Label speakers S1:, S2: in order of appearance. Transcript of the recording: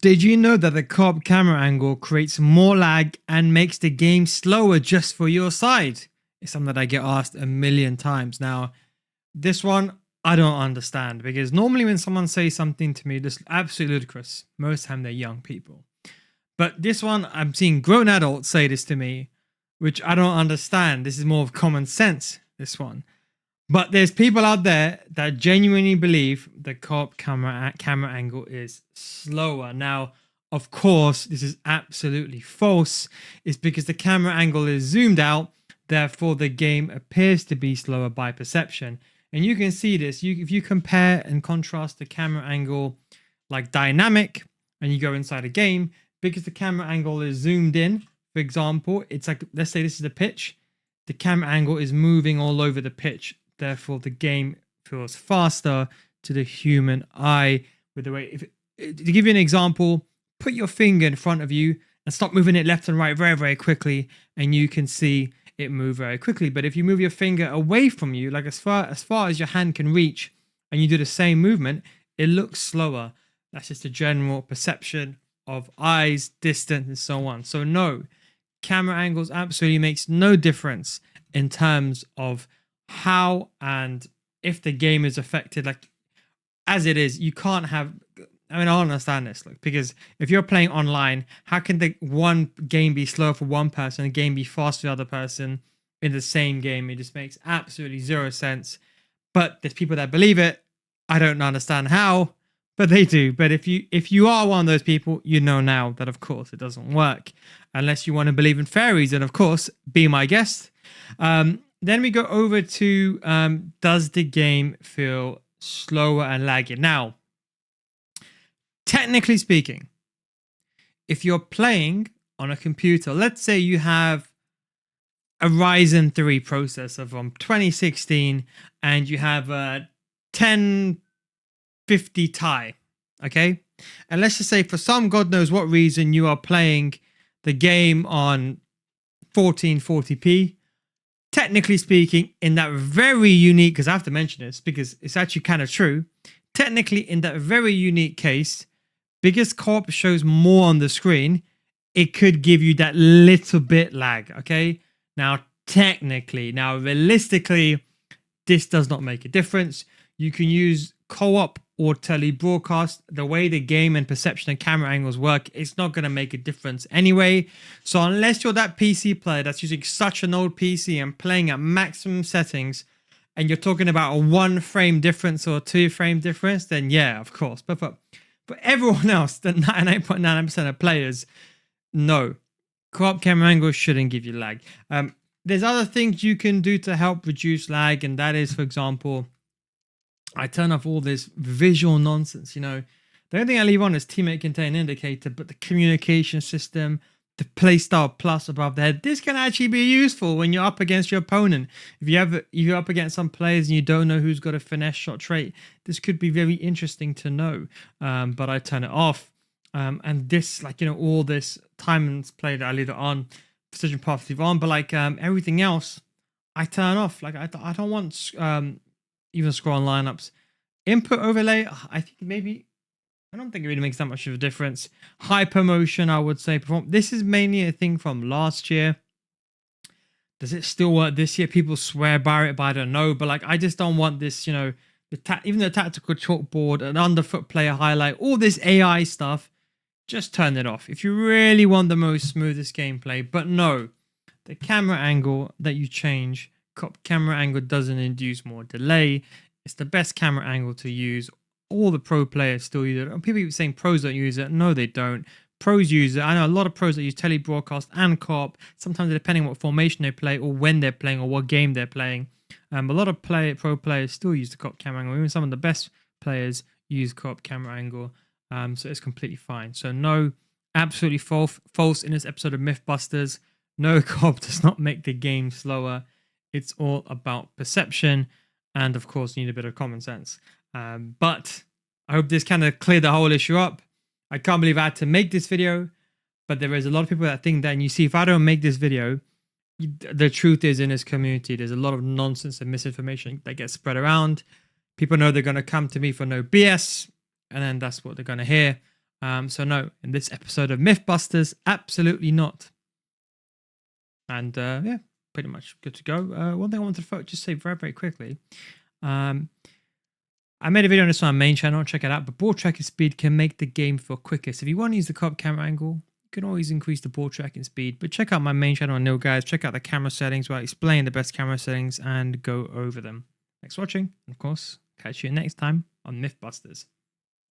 S1: Did you know that the co-op camera angle creates more lag and makes the game slower just for your side? It's something that I get asked a million times. Now, this one I don't understand, because normally when someone says something to me, this is absolutely ludicrous. Most of the time they're young people. But this one, I'm seeing grown adults say this to me, which I don't understand. This is more of common sense, this one. But there's people out there that genuinely believe the co-op camera angle is slower. Now, of course, this is absolutely false. It's because the camera angle is zoomed out, therefore the game appears to be slower by perception. And you can see this. If you compare and contrast the camera angle like dynamic, and you go inside a game, because the camera angle is zoomed in, for example, it's like, let's say this is the pitch. The camera angle is moving all over the pitch. Therefore, the game feels faster to the human eye. With the way, to give you an example, put your finger in front of you and stop moving it left and right very, very quickly, and you can see it move very quickly. But if you move your finger away from you, like as far as your hand can reach, and you do the same movement, it looks slower. That's just a general perception of eyes, distance, and so on. So no, camera angles absolutely makes no difference in terms of how and if the game is affected. Like, as it is, you can't have, I mean, I don't understand this, like, because if you're playing online, how can the one game be slow for one person and the game be fast for the other person in the same game? It just makes absolutely zero sense. But there's people that believe it. I don't understand how, but they do. But if you are one of those people, you know now that of course it doesn't work, unless you want to believe in fairies. And of course, be my guest. Then we go over to does the game feel slower and laggy? Now, technically speaking, if you're playing on a computer, let's say you have a Ryzen 3 processor from 2016 and you have a 1050 Ti, okay? And let's just say for some God knows what reason you are playing the game on 1440p. Technically speaking, in that very unique, because I have to mention this because it's actually kind of true. Technically, in that very unique case, because co-op shows more on the screen, it could give you that little bit lag, okay? Now, technically, now realistically, this does not make a difference. You can use co-op or tele-broadcast. The way the game and perception and camera angles work, it's not going to make a difference anyway. So unless you're that PC player that's using such an old PC and playing at maximum settings, and you're talking about a 1 frame difference or 2 frame difference, then yeah, of course. But for everyone else, the 99.9% of players, no. Co-op camera angles shouldn't give you lag. There's other things you can do to help reduce lag, and that is, for example, I turn off all this visual nonsense. You know, the only thing I leave on is teammate contain indicator, but the communication system, the playstyle plus above the head, this can actually be useful when you're up against your opponent. If you're up against some players and you don't know who's got a finesse shot trait, this could be very interesting to know. But I turn it off. And this, like, you know, all this time and play that I leave it on, precision path leave on, but like everything else, I turn off. Like I don't want even scroll on lineups. Input overlay, I think maybe, I don't think it really makes that much of a difference. Hyper motion, I would say. This is mainly a thing from last year. Does it still work this year? People swear by it, but I don't know. But like, I just don't want this, you know, even the tactical chalkboard, an underfoot player highlight, all this AI stuff. Just turn it off if you really want the most smoothest gameplay. But no, the camera angle that you change, camera angle doesn't induce more delay. It's the best camera angle to use. All the pro players still use it. People keep saying pros don't use it. No, they don't. Pros use it. I know a lot of pros that use tele-broadcast and co-op, sometimes depending on what formation they play or when they're playing or what game they're playing. A lot of pro players still use the co-op camera angle. Even some of the best players use co-op camera angle. So it's completely fine. So no, absolutely false in this episode of Mythbusters. No, co-op does not make the game slower. It's all about perception. And of course, you need a bit of common sense. But I hope this kind of cleared the whole issue up. I can't believe I had to make this video. But there is a lot of people that think that. And you see, if I don't make this video, the truth is in this community, there's a lot of nonsense and misinformation that gets spread around. People know they're going to come to me for no BS. And then that's what they're going to hear. So no, in this episode of Mythbusters, absolutely not. And yeah, pretty much good to go. One thing I wanted to just say very, very quickly. I made a video on this on my main channel, check it out, but ball tracking speed can make the game feel quicker. So if you want to use the Coop camera angle, you can always increase the ball tracking speed, but check out my main channel on NealGuides, check out the camera settings where I explain the best camera settings and go over them. Thanks for watching, and of course, catch you next time on Mythbusters.